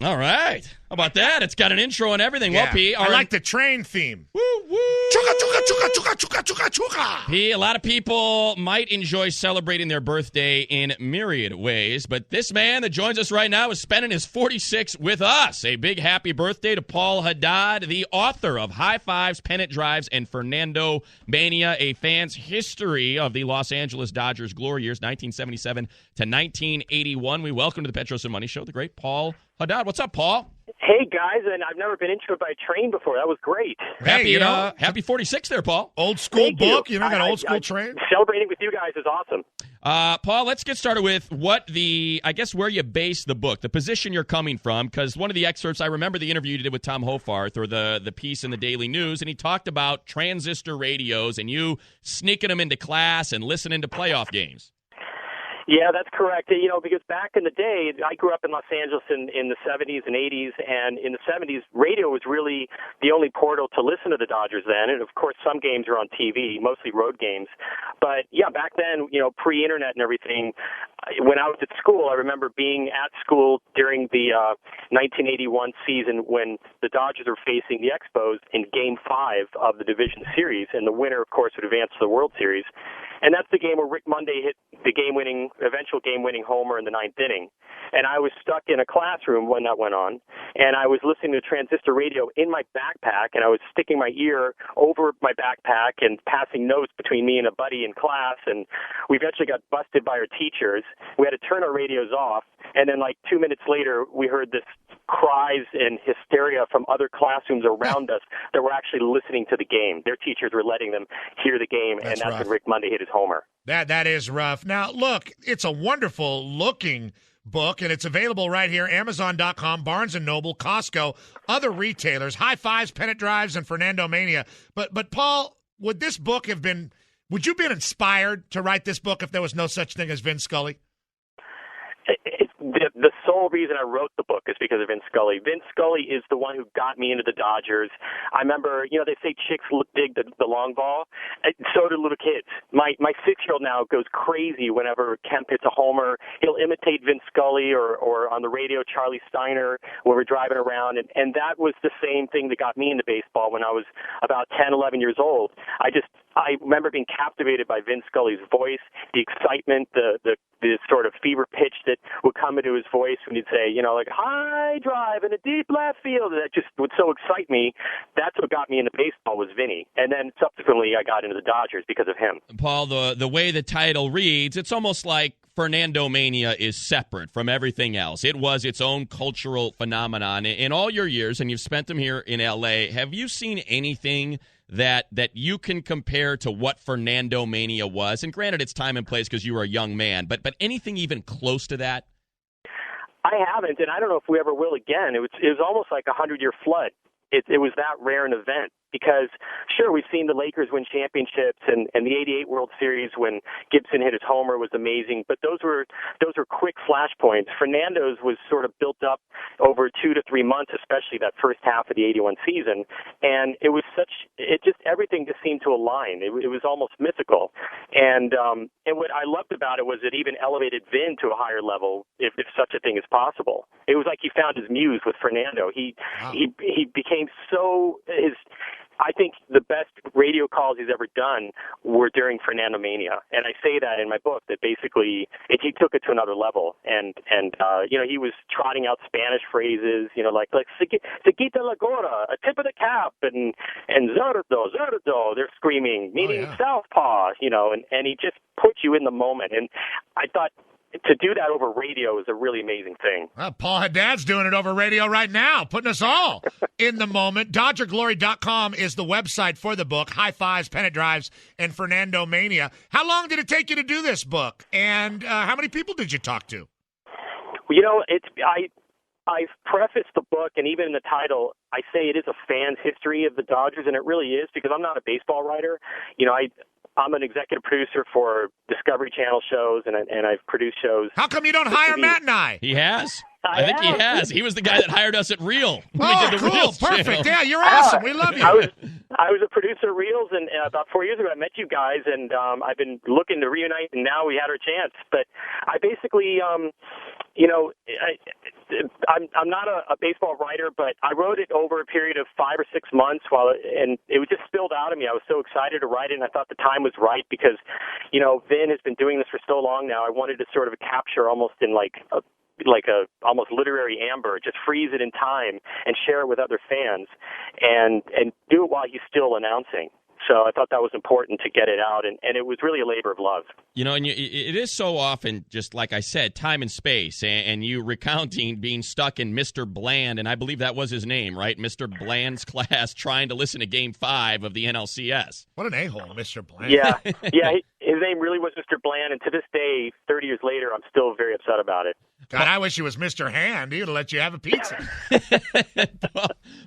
All right. How about that? It's got an intro and everything. Yeah. Well, P, I like the train theme. Woo, woo. Chuka, chuka, chuka, chuka, chuka, chuka, chuka. P, a lot of people might enjoy celebrating their birthday in myriad ways, but this man that joins us right now is spending his 46 with us. A big happy birthday to Paul Haddad, the author of High Fives, Pennant Drives, and Fernando Mania, a fan's history of the Los Angeles Dodgers glory years, 1977 to 1981. We welcome to the Petros and Money Show the great Paul Haddad. What's up, Paul? Hey, guys, and I've never been introed by a train before. That was great. Hey, Happy 46 there, Paul. Old school Thank book. you. You know, got old school train. Celebrating with you guys is awesome. Paul, let's get started with where you base the book, the position you're coming from, because one of the excerpts, I remember the interview you did with Tom Hofarth, or the piece in the Daily News, and he talked about transistor radios and you sneaking them into class and listening to playoff games. Yeah, that's correct. You know, because back in the day, I grew up in Los Angeles in the 70s and 80s, and in the 70s, radio was really the only portal to listen to the Dodgers then. And, of course, some games were on TV, mostly road games. But, yeah, back then, you know, pre-internet and everything, when I was at school, I remember being at school during the 1981 season when the Dodgers were facing the Expos in Game 5 of the division series, and the winner, of course, would advance to the World Series. And that's the game where Rick Monday hit the eventual game-winning homer in the ninth inning. And I was stuck in a classroom when that went on, and I was listening to transistor radio in my backpack, and I was sticking my ear over my backpack and passing notes between me and a buddy in class, and we eventually got busted by our teachers. We had to turn our radios off, and then like 2 minutes later, we heard this cries and hysteria from other classrooms around us that were actually listening to the game. Their teachers were letting them hear the game, and that's when Rick Monday hit his homer. That is rough. Now, look, it's a wonderful-looking book, and it's available right here, Amazon.com, Barnes & Noble, Costco, other retailers, High Fives, Pennant Drives, and Fernando Mania. But Paul, would you have been inspired to write this book if there was no such thing as Vin Scully? The sole reason I wrote the book is because of Vince Scully. Vince Scully is the one who got me into the Dodgers. I remember, you know, they say chicks dig the long ball. So do little kids. My 6-year-old now goes crazy whenever Kemp hits a homer. He'll imitate Vince Scully or on the radio Charlie Steiner when we're driving around. And that was the same thing that got me into baseball when I was about 10, 11 years old. I remember being captivated by Vince Scully's voice, the excitement, the sort of fever pitch that would come into his voice when he'd say, you know, like, high drive in a deep left field. That just would so excite me. That's what got me into baseball was Vinny. And then subsequently I got into the Dodgers because of him. Paul, the way the title reads, it's almost like Fernando Mania is separate from everything else. It was its own cultural phenomenon. In all your years, and you've spent them here in L.A., have you seen anything that you can compare to what Fernando Mania was? And granted, it's time and place because you were a young man, but anything even close to that? I haven't, and I don't know if we ever will again. It was almost like a 100-year flood. It was that rare an event because, sure, we've seen the Lakers win championships and the '88 World Series when Gibson hit his homer was amazing, but those were quick flashpoints. Fernando's was sort of built up over 2 to 3 months, especially that first half of the '81 season, and everything just seemed to align. It was almost mythical, and what I loved about it was it even elevated Vin to a higher level, if such a thing is possible. It was like he found his muse with Fernando. He became I think the best radio calls he's ever done were during Fernando Mania. And I say that in my book, that basically he took it to another level. And you know, he was trotting out Spanish phrases, you know, like Seguita la Gora, a tip of the cap, and Zurdo, they're screaming, meaning southpaw, you know, and he just put you in the moment. And I thought, to do that over radio is a really amazing thing. Well, Paul Haddad's doing it over radio right now, putting us all in the moment. DodgerGlory.com is the website for the book, High Fives, Pennant Drives, and Fernando Mania. How long did it take you to do this book? And how many people did you talk to? Well, you know, I've prefaced the book, and even in the title, I say it is a fan's history of the Dodgers, and it really is, because I'm not a baseball writer. You know, I'm an executive producer for Discovery Channel shows, and I've produced shows. How come you don't hire Matt and I? He has. I think he has. He was the guy that hired us at Reel. Oh, cool. Perfect. Yeah, you're awesome. We love you. I was a producer of Reels, and about 4 years ago I met you guys, and I've been looking to reunite, and now we had our chance. But I basically, you know, I'm not a baseball writer, but I wrote it over a period of 5 or 6 months and it was just spilled out of me. I was so excited to write it, and I thought the time was right because, Vin has been doing this for so long now. I wanted to sort of capture almost in like a almost literary amber, just freeze it in time and share it with other fans and do it while he's still announcing. So I thought that was important to get it out, and it was really a labor of love. And it is so often, just like I said, time and space, and you recounting being stuck in Mr. Bland, and I believe that was his name, right? Mr. Bland's class, trying to listen to Game 5 of the NLCS. What an a-hole, Mr. Bland. Yeah, his name really was Mr. Bland, and to this day, 30 years later, I'm still very upset about it. God, I wish he was Mr. Hand. He would have let you have a pizza.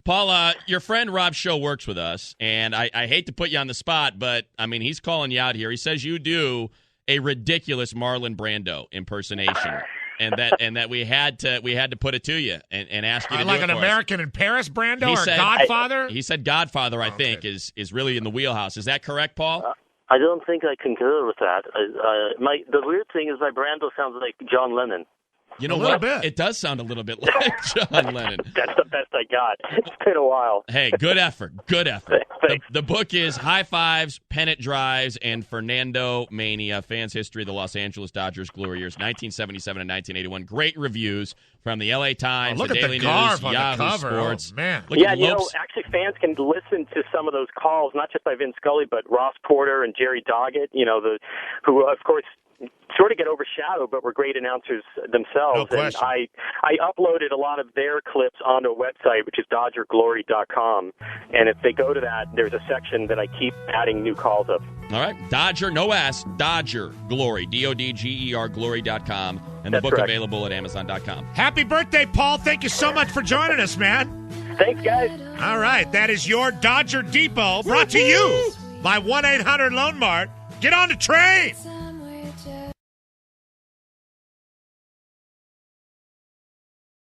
Paul, your friend Rob Show works with us, and I hate to put you on the spot, but, I mean, he's calling you out here. He says you do a ridiculous Marlon Brando impersonation, and that we had to put it to you and ask you to like do it an for American us. in Paris Brando or Godfather? He said Godfather, I think, is really in the wheelhouse. Is that correct, Paul? I don't think I concur with that. The weird thing is my Brando sounds like John Lennon. You know what? It does sound a little bit like John Lennon. That's the best I got. It's been a while. Hey, good effort. Good effort. The book is High Fives, Pennant Drives, and Fernando Mania, Fans History of the Los Angeles Dodgers Glory Years, 1977 and 1981. Great reviews from the L.A. Times, the Daily News, Yahoo Sports. Oh, man. Actually fans can listen to some of those calls, not just by Vin Scully, but Ross Porter and Jerry Doggett, who, of course, sort of get overshadowed, but were great announcers themselves. No question. And I uploaded a lot of their clips onto a website, which is DodgerGlory.com. And if they go to that, there's a section that I keep adding new calls of. All right. Dodger, no S, Dodger Glory, DODGER Glory.com. And the book available at Amazon.com. Happy birthday, Paul. Thank you so much for joining us, man. Thanks, guys. All right. That is your Dodger Depot, brought to you by 1-800-LOAN-MART. Get on the train.